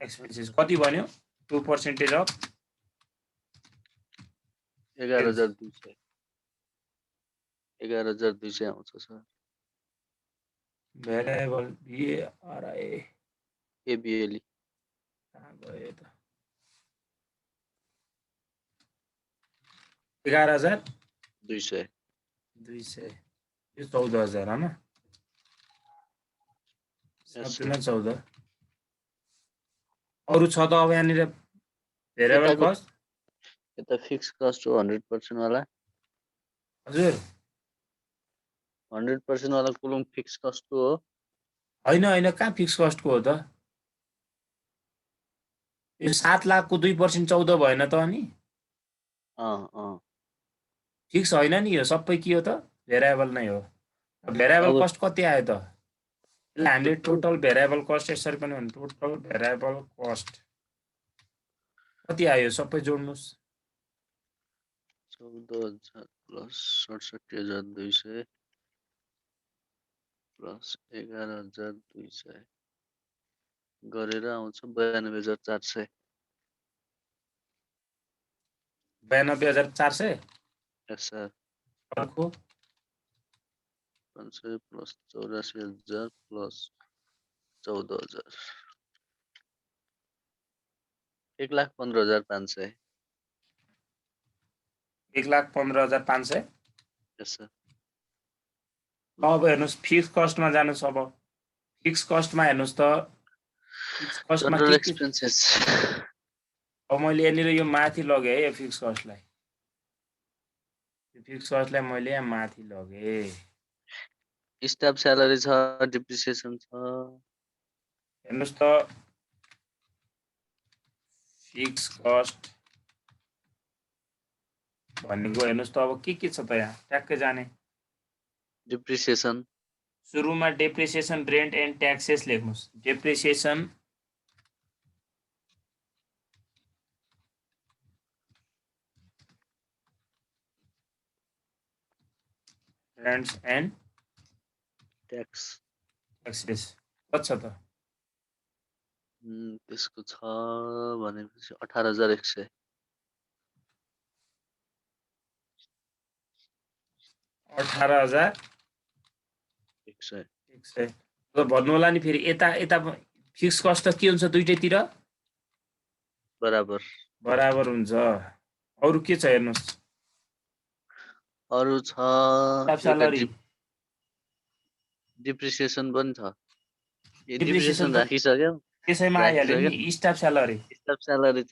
एक्सपेन्सेस कति भन्यो 2% अफ 11,200 11,200 आउँछ सर भेरिएबल VARI एबिएलई कहाँ गयो त 11,200 यो 14,000 हैन 14 अरू छ त अब यहाँनिर भेरिएबल कस्ट यता फिक्स कस्ट हो 100% वाला हजुर 100% वाला कुलुम फिक्स कस्ट हो हैन कहाँ फिक्स कस्टको हो त यो 7 लाखको 2% 14 भएन त अनि फिक्स होइन नि यो सबै के हो त भेरिएबल नै हो भेरिएबल कस्ट कति आयो त यसलाई हामीले टोटल भेरिएबल कस्ट यसरी पनि भन्नु टोटल भेरिएबल कस्ट कति आयो सबै जोड्नुस् 14,000 प्लस 67,200 प्लस 11,200 गरेर आउँछ 92,400 92,400 यस सर अर्को 500 प्लस 84,000 प्लस 14,000 1,15,500 1,15,500 यस सर ल अब हेर्नुहोस् फिक्स कस्टमा जानुहोस् अब फिक्स कस्टमा हेर्नुहोस् त फिक्स कस्टमा जनरल के एक्सपेन्सेस अब मैले यहाँनिर यो माथि लगेँ है यो फिक्स कस्टलाई फिक्स कस्टलाई मैले यहाँ माथि लगेँ स्टाफ स्यालेरी छ डिप्रिसिएसन छ हेर्नुहोस् त फिक्स कस्ट भनेको हेर्नुहोस् त अब के छ त यहाँ ट्याक्कै जाने डिप्रिसिएसन सुरुमा डेप्रिसिएसन रेन्ट एन्ड ट्याक्सेस लेख्नुहोस् डेप्रिसिएसन रेन्ट्स एन्ड ट्याक्स एक्सेस कति छ त त्यसको छ भनेपछि 18,100 18,100 त भन्नु होला नि फेरि यता यता फिक्स कस्ट त के हुन्छ दुईटैतिर बराबर बराबर हुन्छ अरु के छ हेर्नुस् अरु छ स्टाफ एउटा स्यालेरी डिप्रिसिएसन पनि छ डिप्रिसिएसन डिप्रिसिएसन त राखिसक्यो त्यसैमा आइहाल्यो नि स्टाफ स्यालेरी स्टाफ स्यालेरी छ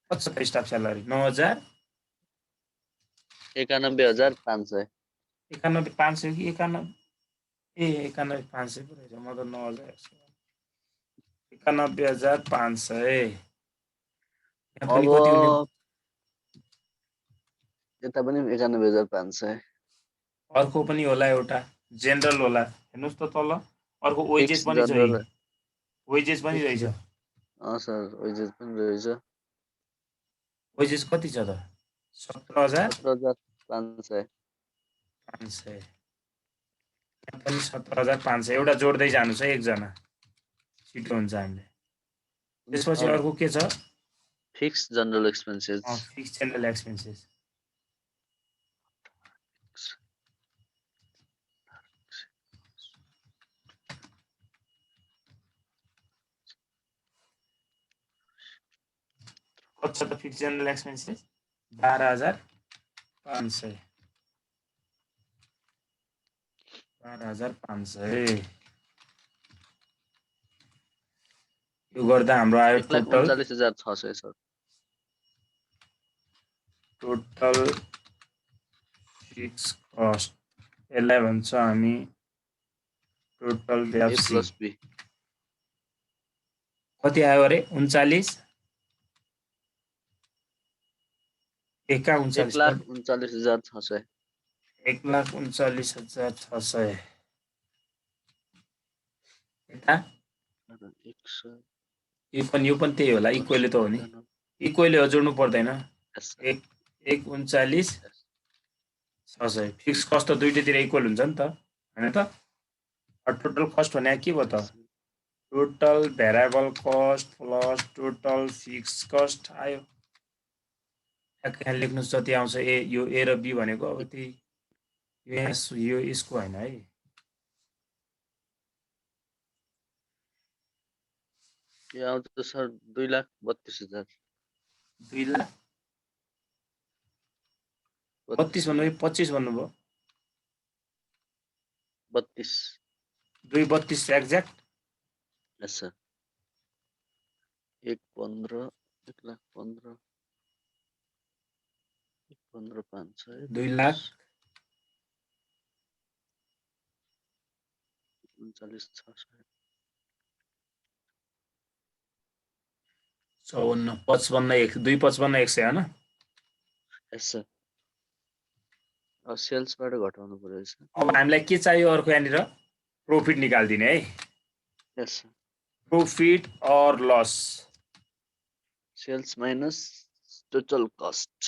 कति छ त स्टाफ स्यालेरी 9,000 91,500 91,500 कि 91 ए 91,500 पो रहेछ म त 9,000 91,500 यहाँ पनि कति हुने अब यता पनि 91,500 अर्को पनि होला एउटा जेनरल होला हेर्नुस् त तल अर्को वेजेस पनि छ है वेजेस पनि रहेछ सर वेजेस पनि रहेछ वेजेस कति छ त 17,500 17,500 यहाँ पनि 17,500 एउटा जोड्दै जानुस् है एकजना छिटो हुन्छ हामीले त्यसपछि अर्को के छ fix general expenses fix general expenses कति छ त फिक्स जनरल एक्सपेन्सेस 12,500 12,500 यो गर्दा हाम्रो आयो total 39,600 sir total fix cost यसलाई भन्छ हामी टोटल एफसी प्लस बी कति आयो अरे 39 1,39,600 1,39,600 यता यो पनि त्यही होला इक्वली त हो नि इक्वली हो जोड्नु पर्दैन 1,39,600 फिक्स कस्ट त दुईटैतिर इक्वल हुन्छ नि त हैन त टोटल कस्ट भने के भयो त total variable cost plus total fix cost आयो यहाँ लेख्नुस् जति आउँछ यो ए र बी भनेको अब त्यही यो यसको हैन है यो आउँछ सर 2,32,000 2,32 भन्नु 25 भन्नुभयो 32 2,32 एक्ज्याक्ट यस सर 1,15 1,15 1,15,500 2 लाख 39,600 54 55 2,55 100 हैन यस सर अब सेल्सबाट घटाउनु पर्यो सर अब हामीलाई के चाहियो अर्को यहाँनिर प्रॉफिट निकाल्दिने है यस सर प्रॉफिट और loss sales minus total cost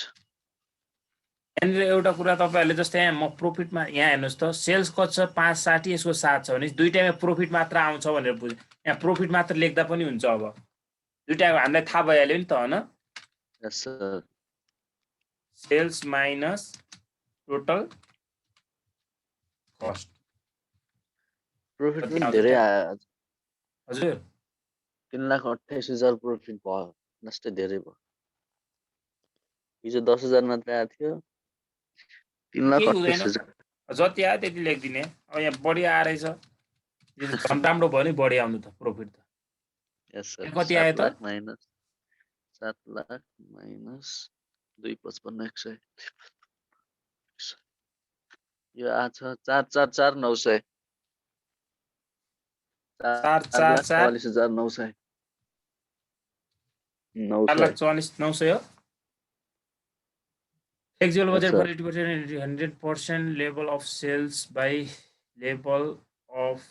यहाँनिर एउटा कुरा तपाईहरुले जस्तै यहाँ म प्रॉफिटमा यहाँ हेर्नुस् त सेल्स कति छ 560 यसको 7 छ भने दुईटैमा प्रॉफिट मात्र आउँछ भनेर बुझ्नु यहाँ प्रॉफिट मात्र लेख्दा पनि हुन्छ अब दुईटाको हामीलाई थाहा भइहाल्यो नि त हैन yes sir sales minus total cost profit पनि धेरै आयो हजुर 3,28,000 प्रॉफिट भयो नष्टै धेरै भयो हिजो 10,000 मात्र आएको थियो 3,28,000 जति आयो त्यति लेखिदिने अब यहाँ बढी आएछ यो झन् राम्रो भयो नि बढी आउनु त प्रॉफिट त यस सर कति आयो त माइनस 7 लाख माइनस 2,55,100 यो आछ 4,44,900 4,44,900 4,44,900 हो Actual budget for 100% level of sales by level of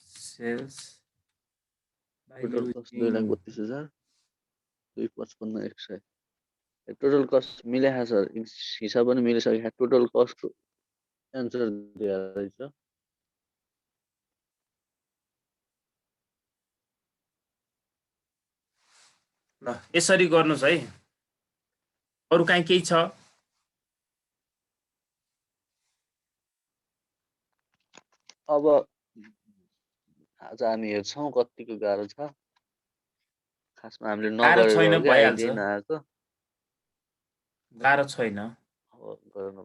sales by total cost 2,32,000 2,55,100 total cost मिलेको सर हिसाब पनि मिलिसकेको टोटल कस्टको एन्सर दिएर रहेछ ल यसरी गर्नुस् है अरु काहीँ केही छ अब आज हामी हेर्छौँ कतिको गाह्रो छ खासमा हामीले गाह्रो नगरेर छैन हो कि भइहाल्छ आइडिया नआएको गाह्रो छैन अब गर्नु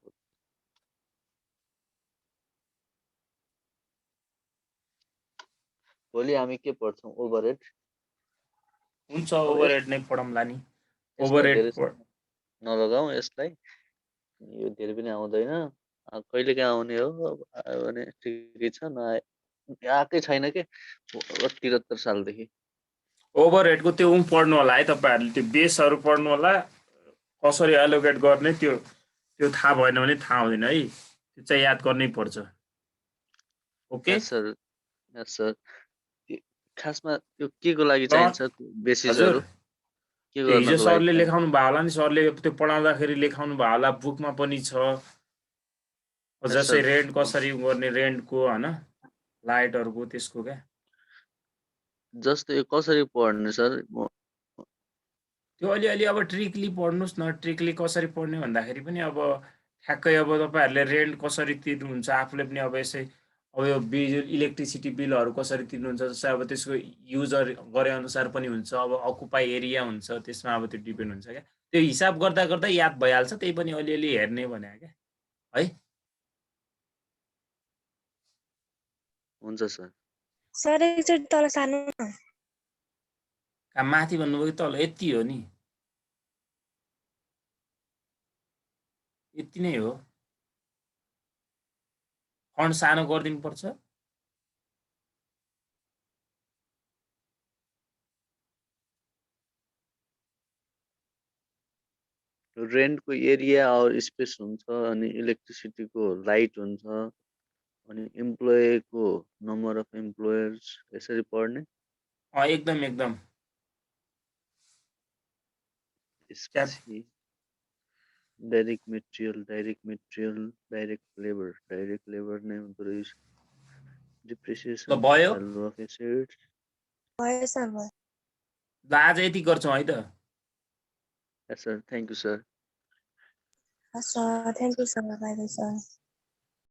भोलि हामी के पढ्छौँ ओभरहेड हुन्छ अब ओभरहेड नै पढौँला नि यसमा ओभरहेड धेरै नलगाउँ यसलाई यो धेरै पनि आउँदैन कहिलेकाहीँ आउने हो अब आयो भने ठिकै छ नआए आएकै छैन के 73 सालदेखि ओभरहेडको त्यो पढ्नु होला है तपाईहरुले त्यो बेसहरु पढ्नु होला कसरी एलोकेट गर्ने त्यो थाहा भएन भने थाहा हुँदैन है त्यो चाहिँ याद गर्नै पर्छ ओके यस सर खासमा त्यो के को लागि चाहिन्छ बेसिसहरु के हिजो गर्नको सरले लागि लेखाउनु भयो होला नि सरले त्यो पढाउँदाखेरि लेखाउनु भयो होला बुकमा पनि छ जस्तै रेन्ट कसरी गर्ने रेन्टको हैन लाइटहरुको त्यसको क्या जस्तै कसरी पढ्ने सर त्यो अलिअलि अब ट्रिकली पढ्नुस् न ट्रिकली कसरी पढ्ने भन्दाखेरि पनि अब ठ्याक्कै अब तपाईहरुले रेन्ट कसरी तिर्नुहुन्छ आफूले पनि अब यसै अब यो बिल इलेक्ट्रिसिटी बिलहरु कसरी तिर्नुहुन्छ जस्तै अब त्यसको युजर गरे अनुसार पनि हुन्छ अब अकुपाई एरिया हुन्छ त्यसमा अब त्यो डिपेन्ड हुन्छ क्या त्यो हिसाब गर्दा गर्दा याद भइहाल्छ त्यही पनि अलिअलि हेर्ने भने क्या है हुन्छ सर सर एकचोटि तल सार्नु न माथि भन्नुभयो कि तल यति हो नि यति नै हो फन्ट सानो गरिदिनु पर्छ रेन्टको एरिया और स्पेस हुन्छ अनि इलेक्ट्रिसिटीको लाइट हुन्छ अनि एम्प्लोयीको नम्बर अफ एम्प्लोयर्स यसरी पढ्ने एकदम एकदम त्यसपछि डाइरेक्ट मेटेरियल डाइरेक्ट लेबर नै हुँदो रहेछ डिप्रिसिएसन ल भयो भ्यालु अफ एसेट्स भयो सर भयो ल आज यति गर्छौँ है त yes sir thank you sir sir thank you sir bye bye sir